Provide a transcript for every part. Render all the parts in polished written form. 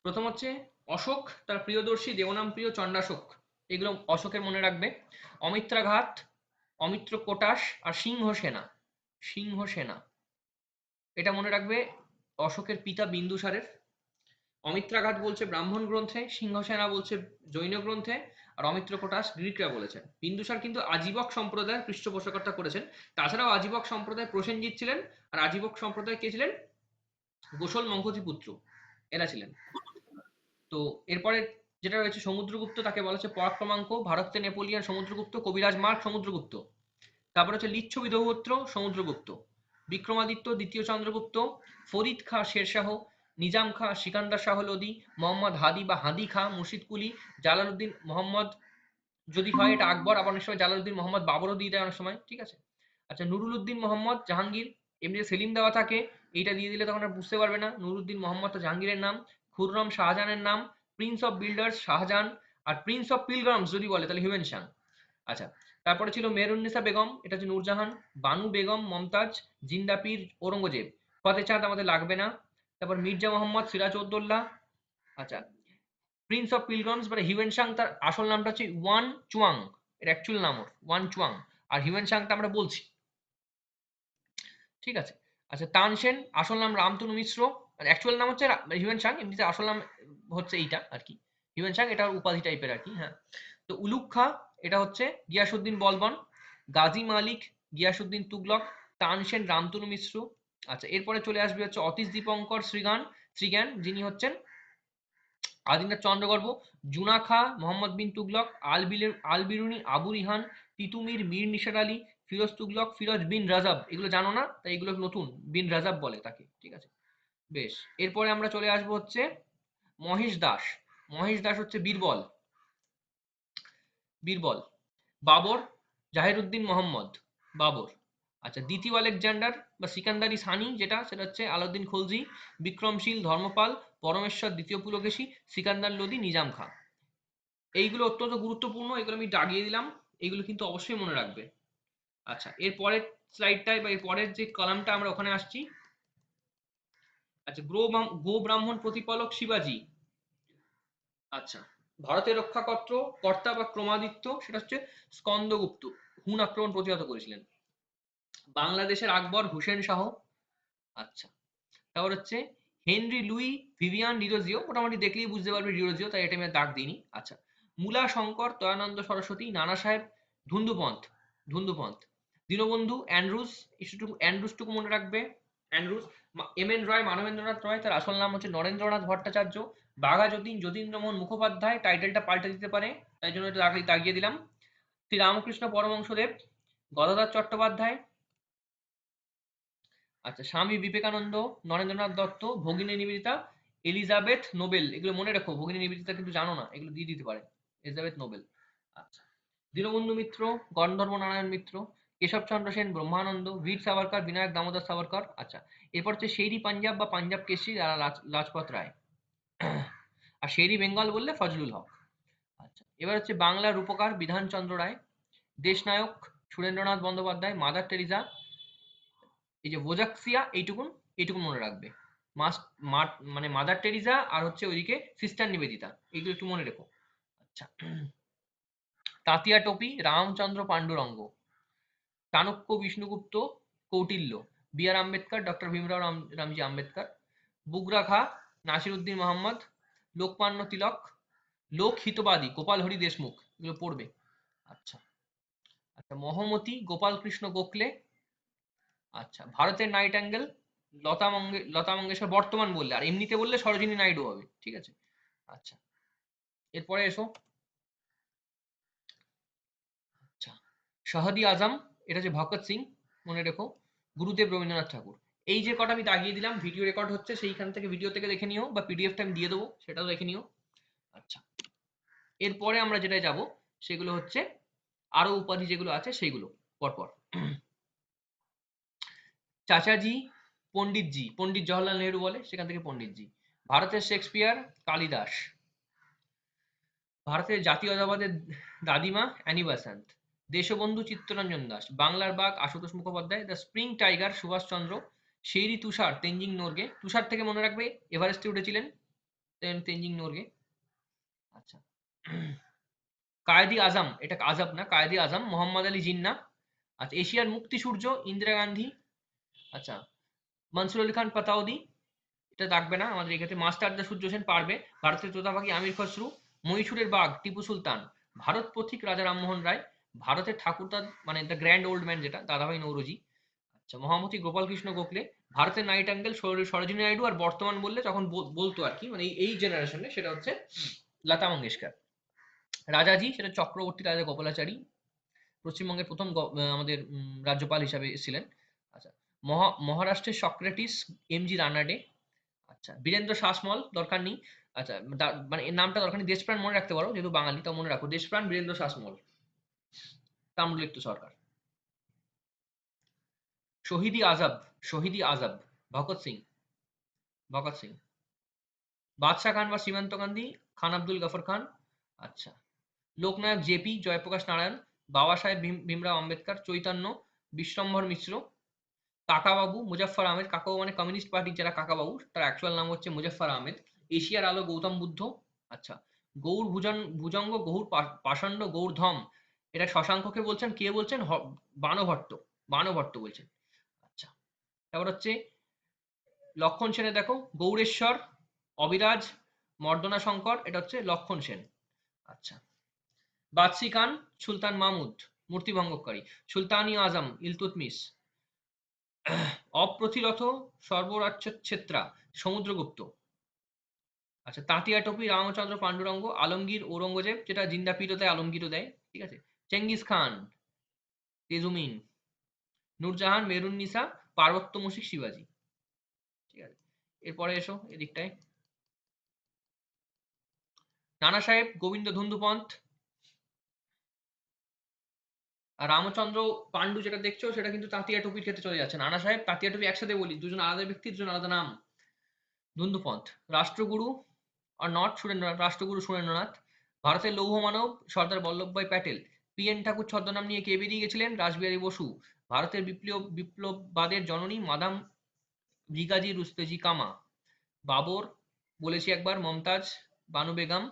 প্রথম হচ্ছে অশোক, তার প্রিয়দর্শী, দেবনাম প্রিয়, চণ্ডাশোক, এগুলো অশোকের মনে রাখবে। অমিত্রাঘাত, অমিত্র কোটাস আর সিংহ সেনা। সিংহ সেনা এটা মনে রাখবে অশোকের পিতা বিন্দুসারের। অমিত্রাঘাত বলছে ব্রাহ্মণ গ্রন্থে, সিংহসেনা বলছে জৈন গ্রন্থে, আর অমিত্র কোটাস গ্রিকরা বলেছেন। বিন্দুসার কিন্তু আজীবক সম্প্রদায়ের পৃষ্ঠপোষকতা করেছেন। তাছাড়াও আজীবক সম্প্রদায় প্রসেনজিৎ ছিলেন, আর আজীবক সম্প্রদায় কে ছিলেন? গোসল মঙ্গতি পুত্র, এরা ছিলেন। তো এরপরে যেটা রয়েছে সমুদ্রগুপ্ত, তাকে বলা হচ্ছে পরাক্রমাঙ্ক, ভারতে নেপোলিয়ন সমুদ্রগুপ্ত, কবিরাজ মার্গ সমুদ্রগুপ্ত। তারপরে হচ্ছে লিচ্ছবি দৌহিত্র সমুদ্রগুপ্ত, বিক্রমাদিত্য দ্বিতীয় চন্দ্রগুপ্ত, ফরিদ খাঁ শেরশাহ, নিজাম খাঁ সিকান্দার শাহ লোদি, মোহাম্মদ হাদি বা হাদি খাঁ মুর্শিদ কুলি, জালালউদ্দিন মোহাম্মদ, যদি হয় এটা আকবর, আবার অনেক সময় জালালউদ্দিন মোহাম্মদ বাবরও দিয়ে দেয় অনেক সময়, ঠিক আছে। আচ্ছা, নুরুল উদ্দিন মোহাম্মদ জাহাঙ্গীর, এমনি সেলিম দেওয়া থাকে, এইটা দিয়ে দিলে তখন আর বুঝতে পারবে না। নুরুদ্দিন মোহাম্মদ জাহাঙ্গীরের নাম। খুররম শাহজাহানের নাম। Prince of builders Shahjahan. আর প্রিন্স অফ পিলগ্রামস যদি বলে তাহলে হিউয়েন সাং। আচ্ছা, তারপরে ছিল মেহরুন্নেসা বেগম, এটা হচ্ছে নূরজাহান। বানু বেগম মমতাজ, জিন্দাপীর ঔরঙ্গজেব। ফতে চাঁদ আমাদের লাগবে না। তারপর মির্জা মোহাম্মদ সিরাজউদ্দৌলা। আচ্ছা, প্রিন্স অফ পিলগ্রামস মানে হিউয়েন সাং, তার আসল নামটা হচ্ছে ওয়ান চুয়াং, এর অ্যাকচুয়াল নাম ওর ওয়ান চুয়াং। আর হিউয়েন সাংটা আমরা বলছি, ঠিক আছে। আচ্ছা, তানসেন আসল নাম রামতনু মিশ্র, অ্যাকচুয়াল নাম হচ্ছে হিউয়েন সাং, এমনিতে আসল নাম হচ্ছে এইটা আর কি, হিউয়েন সাং, এটা উপাধি টাইপের আর কি, হ্যাঁ। তো উলুগ খাঁ, এটা হচ্ছে গিয়াসুদ্দিন বলবন। গাজী মালিক, গিয়াসুদ্দিন তুগলক। তানসেন রামতনু মিশ্র। আচ্ছা, এরপরে চলে আসবে হচ্ছে অতীশ দীপঙ্কর শ্রীজ্ঞান, যিনি হচ্ছেন আদিনাথ চন্দ্রগর্ভ। জুনা খাঁ, মোহাম্মদ বিন তুগলক, আল বিরুনি, আবু রিহান, তিতুমির, মীর নিসার আলী, ফিরোজ তুগলক, ফিরোজ বিন রাজাব, এগুলো জানো না তাই এগুলো নতুন, বিন রাজাব বলে তাকে, ঠিক আছে। বেশ, এরপরে আমরা চলে আসবো হচ্ছে মহেশ দাস। মহেশ দাস হচ্ছে বীরবল। বীরবল। বাবর, জাহিরুদ্দিন মোহাম্মদ, বাবর। আচ্ছা, দ্বিতীয় আলেকজান্ডার বা সিকান্দারি সানি, যেটা সেটা হচ্ছে আলাউদ্দিন খলজি। বিক্রমশীল, ধর্মপাল, পরমেশ্বর দ্বিতীয় পুলকেশী, সিকান্দার লোদি, নিজাম খাঁ। এইগুলো অত্যন্ত গুরুত্বপূর্ণ, এগুলো আমি দাগিয়ে দিলাম, এইগুলো কিন্তু অবশ্যই মনে রাখবে। আচ্ছা, এর পরের স্লাইডটায় বা এর পরের যে কলামটা আমরা ওখানে আসছি। আচ্ছা, গো ব্রাহ্মণ প্রতিপালক শিবাজি। আচ্ছা, ভারতের রক্ষাকর্ত কর্তা বা ক্রমাদিত্য, সেটা হচ্ছে স্কন্দগুপ্ত, হুন আক্রমণ প্রতিহত করেছিলেন। বাংলাদেশের আকবর হুসেন শাহ। আচ্ছা, তারপর হচ্ছে হেনরি লুই ভিভিয়ান ডিরোজিও, মোটামুটি দেখলেই বুঝতে পারবে ডিরোজিও, তাই এটা আমি আর দাগ দিইনি। আচ্ছা, মূলা শঙ্কর, দয়ানন্দ সরস্বতী, নানা সাহেব, ধুন্দুপন্থ, ধুন্দুপন্থ। দীনবন্ধু অ্যান্ড্রুস, অ্যান্ড্রুসটুকু মনে রাখবে। অ্যান্ড্রুস। এম এন রয়, মানবেন্দ্রনাথ রয়, তার আসল নাম হচ্ছে নরেন্দ্রনাথ ভট্টাচার্য। বাঘা যতীন, যতীন্দ্রমোহন মুখোপাধ্যায়, টাইটেলটা পাল্টে দিতে পারে, তাই জন্য এটা দাগিয়ে দিলাম। শ্রী রামকৃষ্ণ পরমহংসদেব, গদাধর চট্টোপাধ্যায়। আচ্ছা, স্বামী বিবেকানন্দ, নরেন্দ্রনাথ দত্ত, ভগিনী নিবেদিতা, এলিজাবেথ নোবেল, এগুলো মনে রাখো, ভগিনী নিবেদিতা কিন্তু জানো না, এগুলো দিয়ে দিতে পারে, এলিজাবেথ নোবেল। আচ্ছা, দীনবন্ধু মিত্র, গন্ধর্ব নারায়ণ মিত্র, কেশবচন্দ্র সেন, ব্রহ্মানন্দ, বীর সাভারকর, বিনায়ক দামোদর সাভারকর। আচ্ছা, এরপর হচ্ছে শেরি পাঞ্জাব বা পাঞ্জাব কেশরী লাজপত রায়। আর শেরি বেঙ্গল বললে ফজলুল হক। আচ্ছা, এবার হচ্ছে বাংলার রূপকার বিধানচন্দ্র রায়। দেশনায়ক সুরেন্দ্রনাথ বন্দ্যোপাধ্যায়, মাদার টেরিজা, এই যে ওজাক্সিয়া, এইটুকুন মনে রাখবে। মানে মাদার টেরিজা, আর হচ্ছে ওইদিকে সিস্টার নিবেদিতা, এইগুলো একটু মনে রেখো। আচ্ছা, তাঁতিয়া টোপি, রামচন্দ্র পাণ্ডুরঙ্গ, চাণক্য বিষ্ণুগুপ্ত, কৌটিল্য, বি আর আম্বেদকর, ডক্টর ভীমরাও রামজি আম্বেদকর। বুগরা খা, নাসির উদ্দিন মোহাম্মদ, লোকমান্য তিলক, লোকহিতবাদী গোপাল হরি দেশমুখ, এগুলো পড়বে। আচ্ছা, আচ্ছা, মহমতি গোপাল কৃষ্ণ গোখলে। আচ্ছা, ভারতের নাইটাঙ্গেল লতা মঙ্গেশকর, বর্তমান বললে, আর এমনিতে বললে সরোজিনী নাইডু হবে, ঠিক আছে। আচ্ছা, এরপরে এসো। আচ্ছা, শাহাদি আজম, এটা হচ্ছে ভগৎ সিং, মনে রেখো। গুরুদেব রবীন্দ্রনাথ ঠাকুর। এই যে কটা আমি দাগিয়ে দিলাম, ভিডিও রেকর্ড হচ্ছে, সেইখান থেকে ভিডিও থেকে দেখে নিও, বা পিডিএফটা আমি দিয়ে দেবো, সেটাও দেখে নিও। আচ্ছা, এরপরে আমরা যেটা যাব সেগুলো হচ্ছে আরো উপাধি যেগুলো আছে সেইগুলো পরপর। চাচাজি, পণ্ডিতজি, পণ্ডিত জওহরলাল নেহরু বলে, সেখান থেকে পণ্ডিতজি। ভারতের শেক্সপিয়ার কালিদাস। ভারতের জাতীয়তাবাদের দাদিমা অ্যানি বেসান্ট। দেশবন্ধু চিত্তরঞ্জন দাস। বাংলার বাঘ Ashutosh Mukhopadhyay. The spring tiger Subhash Chandra. শেরি তুষার তেনজিং নোরগে। তুষার থেকে মনে রাখবে এভারেস্টে উঠেছিলেন। তেনজিং নোরগে। আচ্ছা, কায়েদি আজম, এটা আজব না, কায়েদি আজম মোহাম্মদ আলী জিন্নাহ। আচ্ছা, এশিয়ার মুক্তি সূর্য ইন্দিরা গান্ধী। আচ্ছা, মনসুর আলী খান পাতাউদি, এটা থাকবে না আমাদের এক্ষেত্রে। মাস্টারদা সূর্য সেন পারবে। ভারতের তোতা পাখি আমির খসরু। মহীশূরের বাঘ টিপু সুলতান। ভারত পথিক রাজা রামমোহন রায়। ভারতের ঠাকুরদা মানে দ্য গ্র্যান্ড ওল্ড ম্যান যেটা, দাদাভাই নৌরোজি। আচ্ছা, মহামতি গোপাল কৃষ্ণ গোখলে। ভারতের নাইট অ্যাঙ্গেল সরোজিনী নাইডু। আর বর্তমান বললে তখন বলতো আর কি, মানে এই জেনারেশনে সেটা হচ্ছে লতা মঙ্গেশকর। রাজাজি, সেটা চক্রবর্তী রাজা গোপালাচারী, পশ্চিমবঙ্গের প্রথম আমাদের রাজ্যপাল হিসাবে এসেছিলেন। আচ্ছা, মহারাষ্ট্রের সক্রেটিস এমজি রানাডে। আচ্ছা, বীরেন্দ্র শাসমল দরকার নেই। আচ্ছা, মানে এর নামটা দরকার নেই, দেশপ্রাণ মনে রাখতে পারো যেহেতু বাঙালি, তাও মনে রাখো দেশপ্রাণ বীরেন্দ্র শাসমল, তাম্রলিপ্ত সরকার। শহীদি আজাদ, শহীদি আজাদ ভগৎ সিং, ভগৎ সিং। বাদশাহ খান বা সীমান্ত গান্ধী, খান আব্দুল গফর খান। আচ্ছা, লোকনায়ক জেপি জয়প্রকাশ নারায়ণ। বাবা সাহেব ভীমরাও আম্বেদকর। চৈতন্য বিশ্বম্ভর মিশ্র। কাকাবাবু মুজাফফর আহমেদ। কাকাবাবু মানে কমিউনিস্ট পার্টির যারা কাকাবাবু, তার অ্যাকচুয়াল নাম হচ্ছে মুজাফফর আহমেদ। এশিয়ার আলো গৌতম বুদ্ধ। আচ্ছা, গৌর ভুজঙ্গ গৌর পাষণ্ড গৌর ধম, এটা শশাঙ্ককে বলছেন, কে বলছেন? বাণভট্ট, বাণভট্ট বলছেন। আচ্ছা, তারপর হচ্ছে লক্ষণ সেনের দেখো, গৌরেশ্বর, অবিরাজ, মর্দনা শঙ্কর, এটা হচ্ছে লক্ষণ সেন। আচ্ছা, বাদশি খান সুলতান মাহমুদ মূর্তিভঙ্গকারী। সুলতানি আজম ইলতুৎমিশ। অপ্রতিরথ সর্বরাচ্ছেত্রা সমুদ্রগুপ্ত। আচ্ছা, তাঁতিয়া টপি রামচন্দ্র পাণ্ডুরঙ্গ। আলমগীর ঔরঙ্গজেব, যেটা জিন্দা পীরও দেয় আলমগীরও দেয়, ঠিক আছে। Genghis Khan Temujin. Nurjahan Mehrunnisa. পার্বত্য মুশিক শিবাজি, ঠিক আছে। এরপরে এসো এদিকটায়, নানা সাহেব গোবিন্দ ধুন্দুপন্ত। আর রামচন্দ্র পাণ্ডু যেটা দেখছো সেটা কিন্তু তাঁতিয়া টুপির ক্ষেত্রে চলে যাচ্ছে। নানা সাহেব তাঁতিয়া টুপি একসাথে বলি, দুজন আলাদা ব্যক্তি, দুজন আলাদা নাম। ধুন্দুপন্ত। রাষ্ট্রগুরু আর নট সুরেন্দ্রনাথ, রাষ্ট্রগুরু সুরেন্দ্রনাথ। ভারতের লৌহ মানব সর্দার বল্লভভাই প্যাটেল। পি এন ঠাকুর ছদ্মনাম নিয়ে কে বেরিয়ে গেছিলেন? রাসবিহারী বসু। ভারতের বিপ্লববাদের জননী মাদাম ভিগাজি রুস্তেজি কামা। বাবর বলেছি একবার, মমতাজ বানু বেগম।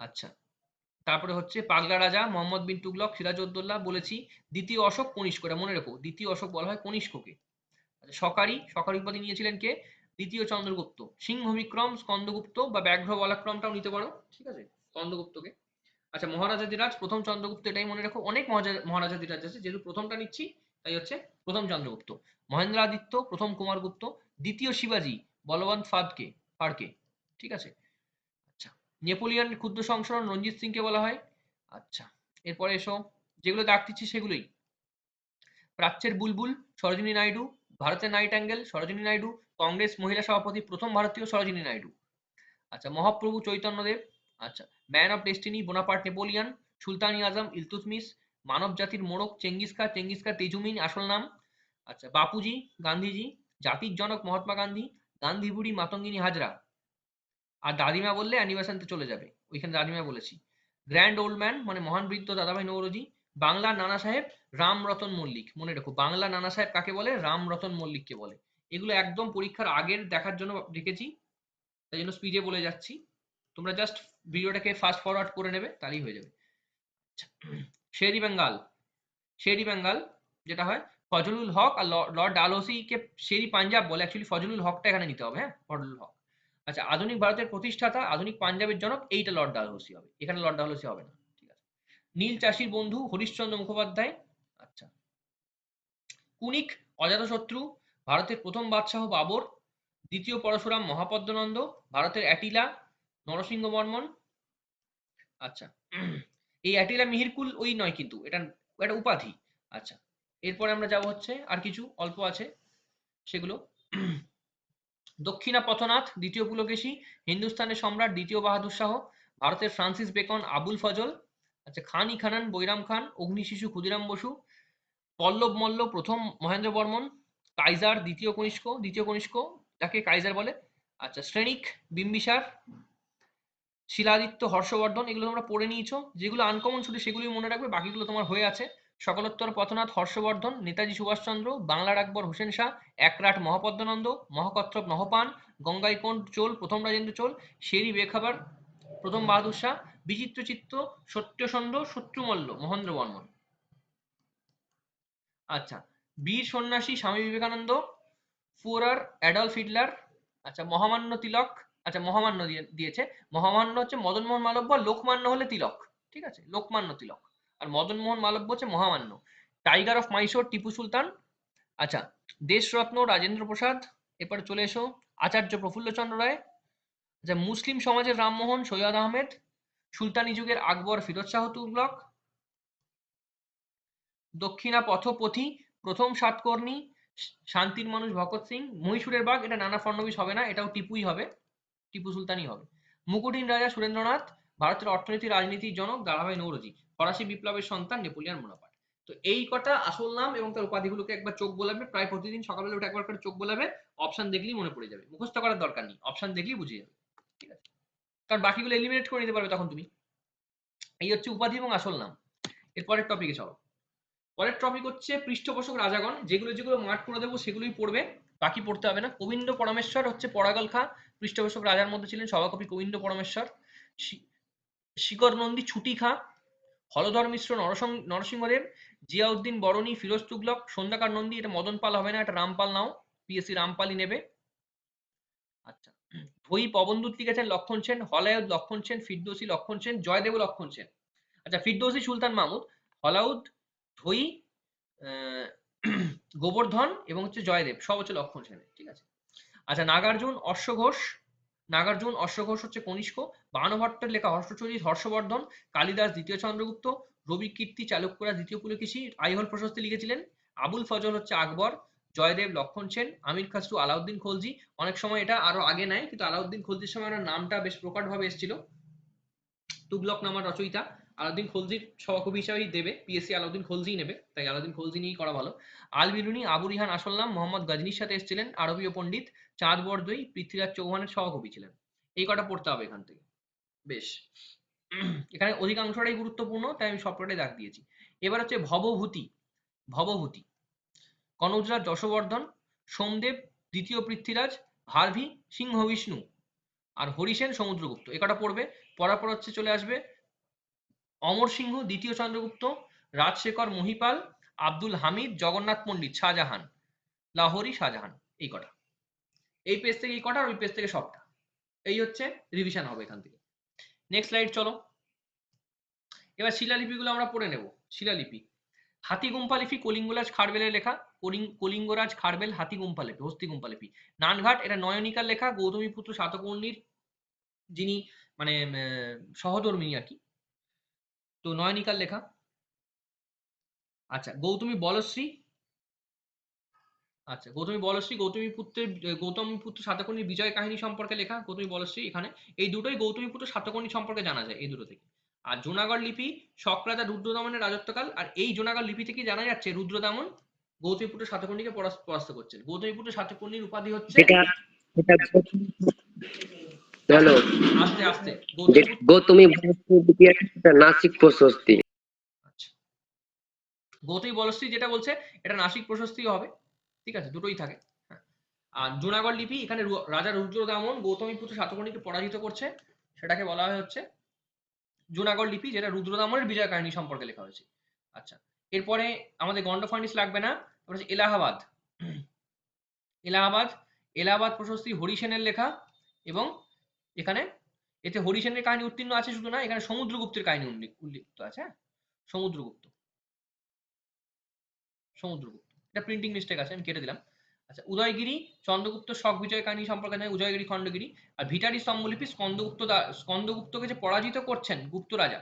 আচ্ছা, তারপরে হচ্ছে পাগলা রাজা মোহাম্মদ বিন তুগলক, সিরাজউদ্দৌলা বলেছি। দ্বিতীয় অশোক কনিষ্ক, এটা মনে রেখো, দ্বিতীয় অশোক বলা হয় কনিষ্ককে। আচ্ছা, সকারি উপাধি নিয়েছিলেন কে? দ্বিতীয় চন্দ্রগুপ্ত। সিংহ বিক্রম স্কন্দগুপ্ত বা ব্যাঘ্র বলাক্রমটাও নিতে পারো, ঠিক আছে, স্কন্দগুপ্তকে। আচ্ছা, মহারাজাধিরাজ প্রথম চন্দ্রগুপ্ত, এটাই মনে রাখো। অনেক মহারাজাধিরাজ আছে, যেহেতু প্রথমটা নিচ্ছি তাই হচ্ছে প্রথম চন্দ্রগুপ্ত। মহেন্দ্রাদিত্য প্রথম কুমারগুপ্ত। দ্বিতীয় শিবাজি বলবন্ত ফাড়কে, ঠিক আছে। আচ্ছা, নেপোলিয়ন ক্ষুদ্র সংস্করণ রঞ্জিত সিংকে বলা হয়। আচ্ছা, এরপরে এসো, যেগুলো দাগ দিচ্ছি সেগুলোই। প্রাচ্যের বুলবুল সরোজিনী নাইডু। ভারতের নাইট অ্যাঙ্গেল সরোজিনী নাইডু। কংগ্রেস মহিলা সভাপতি প্রথম ভারতীয় সরোজিনী নাইডু। আচ্ছা, মহাপ্রভু চৈতন্যদেব। আচ্ছা, man of destiny Bonaparte Napoleon. সুলতানি আজম ইলতুৎমিশ। মানব জাতির মোড়ক চেঙ্গিস খা তেজুমিন আসল নাম। আচ্ছা, বাপুজি গান্ধীজি। জাতির জনক মহাত্মা গান্ধী। গান্ধী বুড়ি মাতঙ্গিনী হাজরা। আর দাদিমা বললে অ্যানিমেশনতে চলে যাবে, ওইখানে দাদিমা বলেছি। গ্র্যান্ড ওল্ড ম্যান মানে মহান বৃদ্ধ দাদাভাই নৌরোজি। বাংলার নানা সাহেব রামরতন মল্লিক, মনে রেখো বাংলা নানা সাহেব কাকে বলে? রামরতন মল্লিককে বলে। এগুলো একদম পরীক্ষার আগের দেখার জন্য রেখেছি, তাই জন্য স্পিডে বলে যাচ্ছি। তোমরা জাস্ট ভিডিওটাকে ফাস্ট ফরওয়ার্ড করে নেবে, তাহলেই হয়ে যাবে। শেরি বেঙ্গল, শেরি বেঙ্গল যেটা হয় ফজলুল হক আর লর্ড ডালহৌসিকে শেরি পাঞ্জাব বলে, অ্যাকচুয়ালি ফজলুল হকটা এখানে নিতে হবে, হ্যাঁ, ফজলুল হক। আচ্ছা, আধুনিক ভারতের প্রতিষ্ঠাতা আধুনিক পাঞ্জাবের জনক, এইটা লর্ড ডালহৌসি হবে, এখানে লর্ড ডালহৌসি হবে না, ঠিক আছে। নীল চাষির বন্ধু হরিশ্চন্দ্র মুখোপাধ্যায়। আচ্ছা, কুনিক অজাতশত্রু। ভারতের প্রথম বাদশাহ বাবর। দ্বিতীয় পরশুরাম মহাপদ্মনন্দ। ভারতের অ্যাটিলা নরসিংহ বর্মন। আচ্ছা, এই অ্যাটিলা মিহিরকুল ওই নয় কিন্তু, এটা একটা উপাধি। আচ্ছা, এরপরে আমরা যাব হচ্ছে আর কিছু অল্প আছে সেগুলো। দক্ষিণা পথনাথ দ্বিতীয় পুলকেশী। হিন্দুস্তানের সম্রাট দ্বিতীয় বাহাদুর শাহ। ভারতের ফ্রান্সিস বেকন আবুল ফজল। আচ্ছা, খান ই খানান বৈরাম খান। অগ্নিশিশু ক্ষুদিরাম বসু। পল্লব মল্ল প্রথম মহেন্দ্র বর্মন। কাইজার দ্বিতীয় কনিষ্ক যাকে কাইজার বলে। আচ্ছা, শ্রেণিক বিম্বিসার। শিলাদিত্য হর্ষবর্ধন, এগুলো তোমরা পড়ে নিয়েছো। যেগুলো আনকমন শুধু সেগুলোই মনে রাখবে, বাকিগুলো তোমার হয়ে আছে। সকলোত্তর পথনাথ হর্ষবর্ধন, নেতাজি সুভাষচন্দ্র, বাংলার আকবর হোসেন শাহ, একরাট মহাপদ্মানন্দ, মহাকত্রপ নহপান, গঙ্গাইকোন্ড চোল প্রথম রাজেন্দ্র চোল, শেরি বেখাবার প্রথম বাহাদুর শাহ, বিচিত্রচিত্ত সত্যচন্দ্র শত্রুমল্ল মহেন্দ্র বর্মন। আচ্ছা, বীর সন্ন্যাসী স্বামী বিবেকানন্দ, ফুয়ারার অ্যাডলফ হিটলার। আচ্ছা, মহামান্য তিলক, আচ্ছা মহামান্য দিয়েছে, মহামান্য হচ্ছে মদনমোহন মালব্য, লোকমান্য হলে তিলক, ঠিক আছে, লোকমান্য তিলক, আর মদনমোহন মালব্য হচ্ছে মহামান্য। Tiger of Mysore Tipu Sultan. আচ্ছা, দেশরত্ন রাজেন্দ্র প্রসাদ। এরপরে চলে এসো আচার্য প্রফুল্লচন্দ্র রায়। আচ্ছা, মুসলিম সমাজের রামমোহন সৈয়দ আহমেদ, সুলতানি যুগের আকবর ফিরোজ শাহ তুগলক, দক্ষিণা পথপথি প্রথম সাতকর্ণী শান্তির মানুষ ভগৎ সিং, মহীশূরের বাঘ এটা নানা ফডনবিস হবে না, এটাও টিপুই হবে, টিপু সুলতানই হবে। মুকুটহীন রাজা সুরেন্দ্রনাথ, ভারতের অর্থনীতি রাজনীতির জনক দাদাভাই নৌরোজি, ফরাসি বিপ্লবের সন্তান নেপোলিয়ন বোনাপার্ট। তো এই কটা আসল নাম এবং তার উপাধিগুলোকে একবার চোখ বোলাবে, প্রায় প্রতিদিন সকালবেলা উঠে একবার করে চোখ বোলাবে, অপশন দেখলেই মনে পড়ে যাবে, মুখস্থ করার দরকার নেই, অপশন দেখলেই বুঝে যাবে, ঠিক আছে, কারণ বাকিগুলো এলিমিনেট করে নিতে পারবে তখন তুমি। এই হচ্ছে উপাধি এবং আসল নাম। এরপরের টপিকে চলো। পরের টপিক হচ্ছে পৃষ্ঠপোষক রাজাগণ, যেগুলো যেগুলো মার্ক করে দেবো সেগুলোই পড়বে, বাকি পড়তে হবে না। গোবিন্দ পরমেশ্বর হচ্ছে পরাগল খাঁ, পৃষ্ঠপোষক রাজার মধ্যে ছিলেন সভাকবি গোবিন্দ পরমেশ্বর। শিকর নন্দী ছুটি খাঁ, হলধর মিশ্র নরসিংহদেব, জিয়াউদ্দিন বরণী ফিরোজ তুগলক, সন্ধ্যাকার নন্দী, এটা মদন পাল হবে না, এটা রামপাল নাও, পিএসসি রামপালই নেবে। আচ্ছা, ধৈ পবনদূত লিখেছেন লক্ষণ সেন, হলায়ুদ লক্ষণ সেন, ফিরদৌসি লক্ষণ সেন, জয়দেব লক্ষণ সেন। আচ্ছা, ফিরদৌসি সুলতান মাহমুদ, হলাউদ, ধৈ, গোবর্ধন এবং হচ্ছে জয়দেব সব হচ্ছে লক্ষণ সেনের, ঠিক আছে। আচ্ছা, নাগার্জুন অশ্বঘোষ, নাগার্জুন অশ্বঘোষ হচ্ছে কনিষ্ক, বানভট্টের লেখা হর্ষচরিত হর্ষবর্ধন, কালিদাস দ্বিতীয় চন্দ্রগুপ্ত, রবি কীর্তি চালুক্যরা দ্বিতীয় পুলকেশী আইহোল প্রশস্তি লিখেছিলেন, আবুল ফজল হচ্ছে আকবর, জয়দেব লক্ষণ সেন, আমির খাসরু আলাউদ্দিন খলজি। অনেক সময় এটা আরো আগে নেয়, কিন্তু আলাউদ্দিন খলজির সময় ওনার নামটা বেশ প্রকটভাবে এসেছিল, তুগলক নামার রচয়িতা। আলাউদ্দিন খলজির সহকবি হিসাবেই দেবে, পিএসসি আলাউদ্দিন খলজি নেবে, তাই আলাউদ্দিন খলজি নিয়েই করা ভালো। আল বিরুনি আবু রিহান আসল নাম, মোহাম্মদ গজনির সাথে এসেছিলেন, আরবীয় পণ্ডিত, চাঁদ বরদই পৃথ্বীরাজ চৌহানের সহকবি ছিলেন। এই কটা পড়তে হবে এখান থেকে, বেশ। এখানে অধিকাংশটাই গুরুত্বপূর্ণ, তাই আমি সবকটাই দাগ দিয়েছি। এবার হচ্ছে ভবভূতি, ভবভূতি কনৌজরাজ যশবর্ধন, সোমদেব দ্বিতীয় পৃথ্বীরাজ, ভারভি সিংহ বিষ্ণু, আর হরিসেন সমুদ্রগুপ্ত। এ কটা পড়বে। পড়ার পর হচ্ছে চলে আসবে অমর সিংহ দ্বিতীয় চন্দ্রগুপ্ত, রাজশেখর মহিপাল, আব্দুল হামিদ, জগন্নাথ পণ্ডিত, শাহজাহান, লাহোরি শাহজাহান। এই কটা, এই পেজ থেকে এই কটা, আর ওই পেজ থেকে সবটা। এই হচ্ছে রিভিশন হবে এখান থেকে। নেক্সট স্লাইড চলো। এবার শিলালিপিগুলো আমরা পড়ে নেব। শিলালিপি, হাতিগুম্ফা লিপি কলিঙ্গরাজ খারবেলের লেখা, কলিঙ্গরাজ খারবেল হাতিগুম্ফা লিপি, হস্তিগুম্ফা লিপি। নানঘাট, এটা নয়নিকার লেখা, গৌতমীপুত্র সাতকর্ণীর যিনি মানে সহধর্মিনী আর কি, তো নয়নিকার লেখা। আচ্ছা, গৌতমী বলশ্রী, আচ্ছা গৌতমী বলশ্রী গৌতমীপুত্র সাতকর্ণীর বিজয় কাহিনী সম্পর্কে লেখা, গৌতমী বলশ্রী এখানে। এই দুটোই গৌতমীপুত্র সাতকর্ণী সম্পর্কে জানা যায় এই দুটো থেকে। আর জুনাগড় লিপি শক রাজা রুদ্রদমনের রাজত্বকাল, আর এই জুনাগড় লিপি থেকে জানা যাচ্ছে রুদ্রদমন গৌতমীপুত্র সাতকর্ণীকে পরাস্ত করছেন। গৌতমীপুত্র সাতকর্ণীর উপাধি হচ্ছে হ্যালো, আস্তে আস্তে গৌতমী নাসিক প্রশস্তি। আচ্ছা, গৌতমী বলশ্রী যেটা বলছে এটা নাসিক প্রশস্তিও হবে, ঠিক আছে, দুটোই থাকে। হ্যাঁ, আর জুনাগড় লিপি এখানে রাজা রুদ্রদামন গৌতমীপুত্র সাতকর্ণীকে পরাজিত করছে, সেটাকে বলা হয় হচ্ছে জুনাগড় লিপি, যেটা রুদ্রদামনের বিজয় কাহিনী সম্পর্কে লেখা হয়েছে। আচ্ছা, এরপরে আমাদের গন্ডফার্নিস লাগবে না, হচ্ছে এলাহাবাদ। এলাহাবাদ, এলাহাবাদ প্রশস্তি হরিসেনের লেখা, এবং এখানে এতে হরিসেনের কাহিনী উত্তীর্ণ আছে শুধু না, এখানে সমুদ্রগুপ্তের কাহিনী উল্লিখিত আছে। সমুদ্রগুপ্ত, সমুদ্রগুপ্ত, এটা প্রিন্টিং মিস্টেক আছে, আমি কেটে দিলাম। আচ্ছা, উদয়গিরি চন্দ্রগুপ্ত শক বিজয় কাহিনী সম্পর্কে জানি, উদয়গিরি খণ্ডগিরি। আর ভিটারি স্তম্ভলিপি স্কন্দগুপ্তকে যে পরাজিত করছেন গুপ্ত রাজা,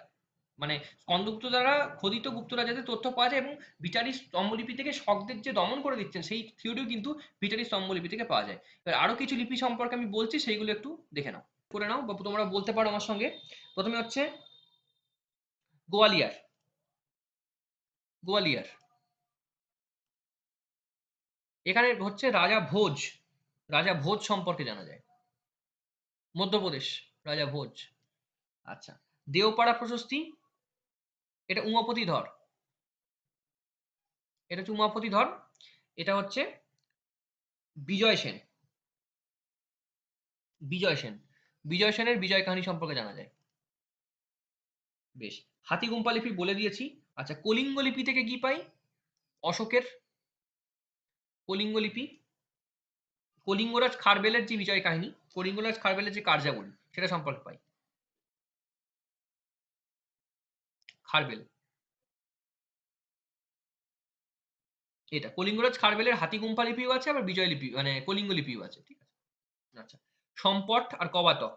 মানে স্কন্দগুপ্ত দ্বারা খোদিত গুপ্ত রাজাদের তথ্য পাওয়া যায়, এবং ভিটারি স্তম্ভলিপি থেকে শকদের যে দমন করে দিচ্ছেন সেই থিওরিও কিন্তু ভিটারি স্তম্ভলিপি থেকে পাওয়া যায়। এবার আরো কিছু লিপি সম্পর্কে আমি বলছি, সেইগুলো একটু দেখে নাও, করে নাও, বা তোমরা বলতে পারো আমার সঙ্গে। প্রথমে হচ্ছে গোয়ালিয়র, গোয়ালিয়র এখানে হচ্ছে রাজা ভোজ, রাজা ভোজ সম্পর্কে জানা যায়, মধ্যপ্রদেশ, রাজা ভোজ। আচ্ছা, দেওপাড়া প্রশস্তি, এটা উমাপতি ধর, এটা হচ্ছে উমাপতি ধর, এটা হচ্ছে বিজয় সেন। বিজয় সেন, বিজয় সেনের বিজয় কাহিনী সম্পর্কে জানা যায়। বেশ, হাতিগুম্পা লিপি বলে দিয়েছি। আচ্ছা, কলিঙ্গ লিপি থেকে কি পাই? অশোকের কলিঙ্গ লিপি, কলিঙ্গরাজ খারবেলের যে বিজয় কাহিনী, কলিঙ্গরাজ খারবেলের যে কার্যাবলী সেটা সম্পর্কে পাই। খারবেল, এটা কলিঙ্গরাজ খারবেলের হাতিগুম্পা লিপিও আছে, আবার বিজয় লিপি মানে কলিঙ্গ লিপিও আছে, ঠিক আছে। আচ্ছা, সম্পট আর কবাতক।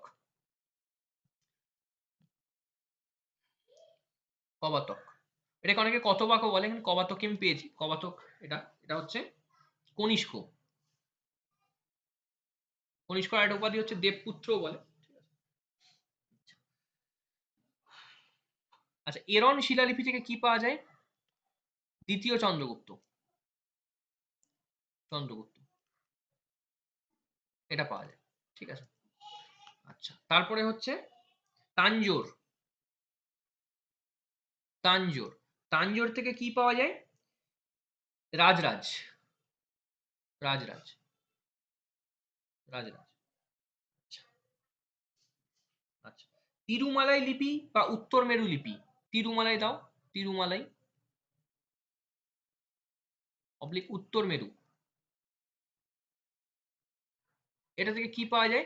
কবাতক, এটাকে অনেকে কতবাকও বলে, কিন্তু কবাতক আমি পেয়েছি। কবাতক এটা, এটা হচ্ছে কনিষ্ক। কনিষ্ক আর একটা উপাধি হচ্ছে দেবপুত্র বলে। আচ্ছা, এরন শিলালিপি থেকে কি পাওয়া যায়? দ্বিতীয় চন্দ্রগুপ্ত, চন্দ্রগুপ্ত এটা পাওয়া যায়, ঠিক আছে। আচ্ছা, তারপরে হচ্ছে তাঞ্জোর। তাঞ্জোর, তাঞ্জোর থেকে কি পাওয়া যায়? রাজরাজ, রাজরাজ, রাজরাজ। আচ্ছা, আচ্ছা, তিরুমালাই লিপি বা উত্তর মেরু লিপি। তিরুমালাই দাও, তিরুমালাই অবলিক উত্তর মেরু, এটা থেকে কি পাওয়া যায়?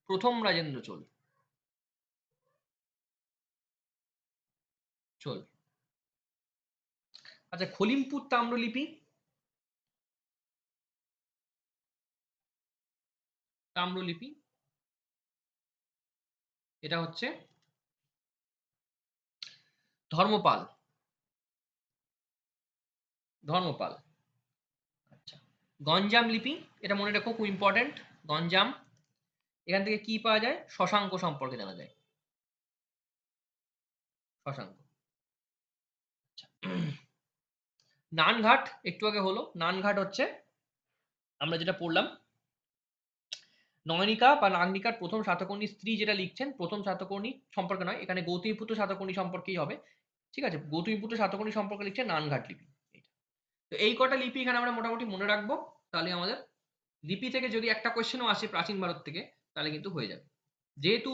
প্রথম রাজেন্দ্র চোল, চোল। আচ্ছা, খলিমপুর তাম্রলিপি, তাম্রলিপি এটা হচ্ছে ধর্মপাল, ধর্মপাল। আচ্ছা, গঞ্জাম লিপি, এটা মনে রাখো, খুব ইম্পর্টেন্ট। গঞ্জাম, এখান থেকে কি পাওয়া যায়? শশাঙ্ক সম্পর্কে জানা যায়, শশাঙ্ক। আচ্ছা, নানঘাট একটু আগে হলো। নানঘাট হচ্ছে আমরা যেটা পড়লাম, নয়নিকা বা নাগনিকার প্রথম সাতকর্ণীর স্ত্রী যেটা লিখছেন, প্রথম সাতকর্ণী সম্পর্কে নয়, এখানে গৌতমীপুত্র সাতকর্ণী সম্পর্কেই হবে, ঠিক আছে। গৌতমীপুত্র সাতকর্ণী সম্পর্কে লিখছে নানঘাট লিপি। তো এই কটা লিপি এখানে আমরা মোটামুটি মনে রাখবো, তাহলে আমাদের লিপি থেকে যদি একটা কোয়েশ্চেনও আসে প্রাচীন ভারত থেকে, তাহলে কিন্তু হয়ে যাবে। যেহেতু